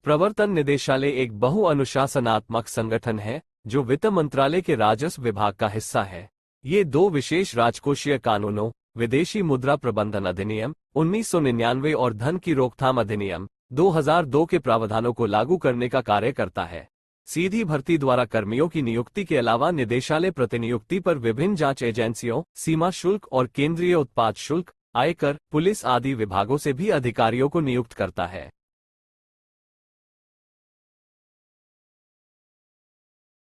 प्रवर्तन निदेशालय एक बहुअनुशासनात्मक संगठन है जो वित्त मंत्रालय के राजस्व विभाग का हिस्सा है। ये दो विशेष राजकोषीय कानूनों, विदेशी मुद्रा प्रबंधन अधिनियम 1999 और धन की रोकथाम अधिनियम 2002 के प्रावधानों को लागू करने का कार्य करता है। सीधी भर्ती द्वारा कर्मियों की नियुक्ति के अलावा निदेशालय प्रतिनियुक्ति पर विभिन्न जांच एजेंसियों, सीमा शुल्क और केंद्रीय उत्पाद शुल्क, आयकर, पुलिस आदि विभागों से भी अधिकारियों को नियुक्त करता है।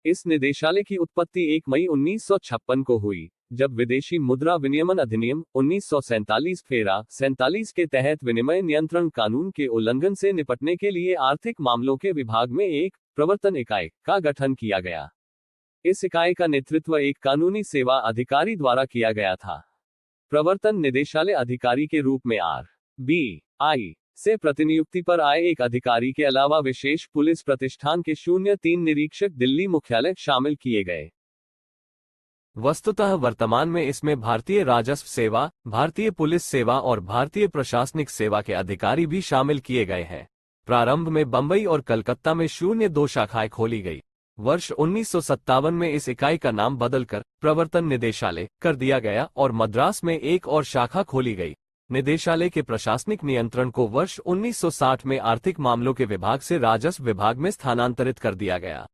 इस निदेशालय की उत्पत्ति 1 मई 1956 को हुई, जब विदेशी मुद्रा विनियमन अधिनियम 1947 फेरा 47 के तहत विनिमय नियंत्रण कानून के उल्लंघन से निपटने के लिए आर्थिक मामलों के विभाग में एक प्रवर्तन इकाई का गठन किया गया। इस इकाई का नेतृत्व एक कानूनी सेवा अधिकारी द्वारा किया गया था। प्रवर्तन निदेशालय अधिकारी के रूप में RBI से प्रतिनियुक्ति पर आए एक अधिकारी के अलावा विशेष पुलिस प्रतिष्ठान के 03 निरीक्षक दिल्ली मुख्यालय शामिल किए गए। वस्तुतः वर्तमान में इसमें भारतीय राजस्व सेवा, भारतीय पुलिस सेवा और भारतीय प्रशासनिक सेवा के अधिकारी भी शामिल किए गए हैं। प्रारंभ में बंबई और कलकत्ता में 02 शाखाएं खोली गई। वर्ष 1957 में इस इकाई का नाम बदलकर प्रवर्तन निदेशालय कर दिया गया और मद्रास में एक और शाखा खोली गई। निदेशालय के प्रशासनिक नियंत्रण को वर्ष 1960 में आर्थिक मामलों के विभाग से राजस्व विभाग में स्थानांतरित कर दिया गया।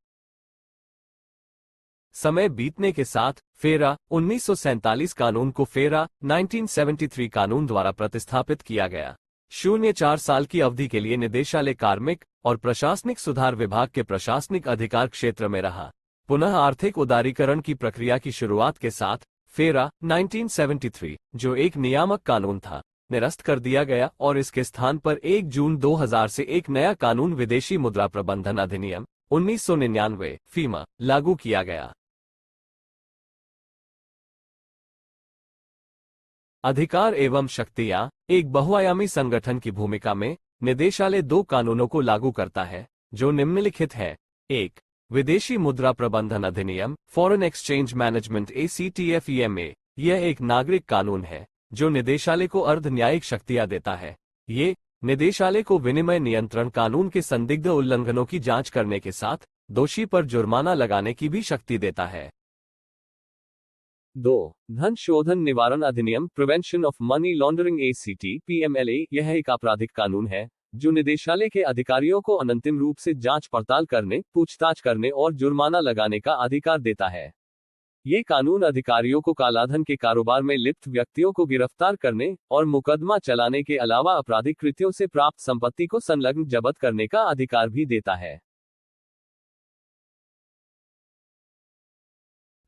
समय बीतने के साथ फेरा 1947 कानून को फेरा 1973 कानून द्वारा प्रतिस्थापित किया गया। 04 साल की अवधि के लिए निदेशालय कार्मिक और प्रशासनिक सुधार विभाग के प्रशासनिक अधिकार क्षेत्र में रहा। पुनः आर्थिक उदारीकरण की प्रक्रिया की शुरुआत के साथ फेरा 1973, जो एक नियामक कानून था, निरस्त कर दिया गया और इसके स्थान पर 1 जून 2000 से एक नया कानून विदेशी मुद्रा प्रबंधन अधिनियम 1999 फीमा लागू किया गया। अधिकार एवं शक्तियां। एक बहुआयामी संगठन की भूमिका में निदेशालय 2 कानूनों को लागू करता है, जो निम्नलिखित है। 1. विदेशी मुद्रा प्रबंधन अधिनियम फॉरेन एक्सचेंज मैनेजमेंट ACTFEMA। यह एक नागरिक कानून है जो निदेशालय को अर्ध न्यायिक शक्तियां देता है। ये निदेशालय को विनिमय नियंत्रण कानून के संदिग्ध उल्लंघनों की जांच करने के साथ दोषी पर जुर्माना लगाने की भी शक्ति देता है। 2. धन शोधन निवारण अधिनियम prevention of money laundering ACT-PMLA। यह एक आपराधिक कानून है जो निदेशालय के अधिकारियों को अनंतिम रूप से जांच पड़ताल करने, पूछताछ करने और जुर्माना लगाने का अधिकार देता है। ये कानून अधिकारियों को कालाधन के कारोबार में लिप्त व्यक्तियों को गिरफ्तार करने और मुकदमा चलाने के अलावा आपराधिक कृत्यों से प्राप्त संपत्ति को संलग्न जब्त करने का अधिकार भी देता है।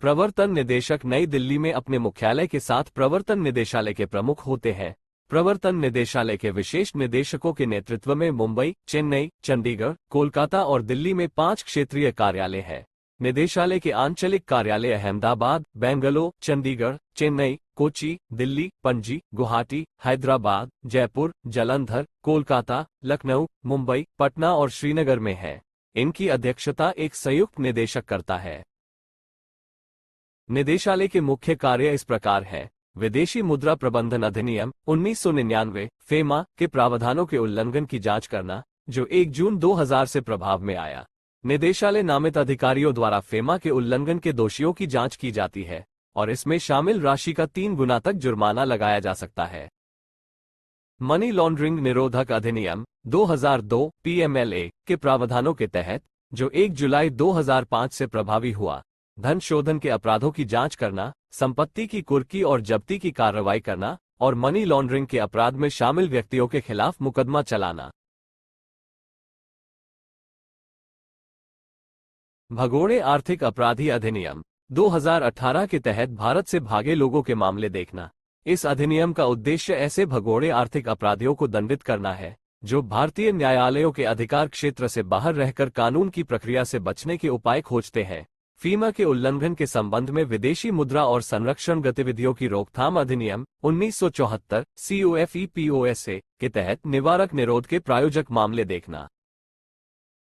प्रवर्तन निदेशक नई दिल्ली में अपने मुख्यालय के साथ प्रवर्तन निदेशालय के प्रमुख होते हैं। प्रवर्तन निदेशालय के विशेष निदेशकों के नेतृत्व में मुंबई, चेन्नई, चंडीगढ़, कोलकाता और दिल्ली में 5 क्षेत्रीय कार्यालय हैं। निदेशालय के आंचलिक कार्यालय अहमदाबाद, बेंगलुरु, चंडीगढ़, चेन्नई, कोची, दिल्ली, पणजी, गुवाहाटी, हैदराबाद, जयपुर, जालंधर, कोलकाता, लखनऊ, मुंबई, पटना और श्रीनगर में है। इनकी अध्यक्षता एक संयुक्त निदेशक करता है। निदेशालय के मुख्य कार्य इस प्रकार हैं। विदेशी मुद्रा प्रबंधन अधिनियम 1999 फेमा के प्रावधानों के उल्लंघन की जांच करना, जो 1 जून 2000 से प्रभाव में आया। निदेशालय नामित अधिकारियों द्वारा फेमा के उल्लंघन के दोषियों की जांच की जाती है और इसमें शामिल राशि का 3 गुना तक जुर्माना लगाया जा सकता है। मनी लॉन्ड्रिंग निरोधक अधिनियम 2002 PMLA के प्रावधानों के तहत, जो 1 जुलाई 2005 से प्रभावी हुआ, धन शोधन के अपराधों की जांच करना, संपत्ति की कुर्की और जब्ती की कार्रवाई करना और मनी लॉन्ड्रिंग के अपराध में शामिल व्यक्तियों के खिलाफ मुकदमा चलाना। भगोड़े आर्थिक अपराधी अधिनियम 2018 के तहत भारत से भागे लोगों के मामले देखना। इस अधिनियम का उद्देश्य ऐसे भगोड़े आर्थिक अपराधियों को दंडित करना है जो भारतीय न्यायालयों के अधिकार क्षेत्र से बाहर रहकर कानून की प्रक्रिया से बचने के उपाय खोजते हैं। फीमा के उल्लंघन के संबंध में विदेशी मुद्रा और संरक्षण गतिविधियों की रोकथाम अधिनियम 1974 COFEPOSA के तहत निवारक निरोध के प्रायोजक मामले देखना।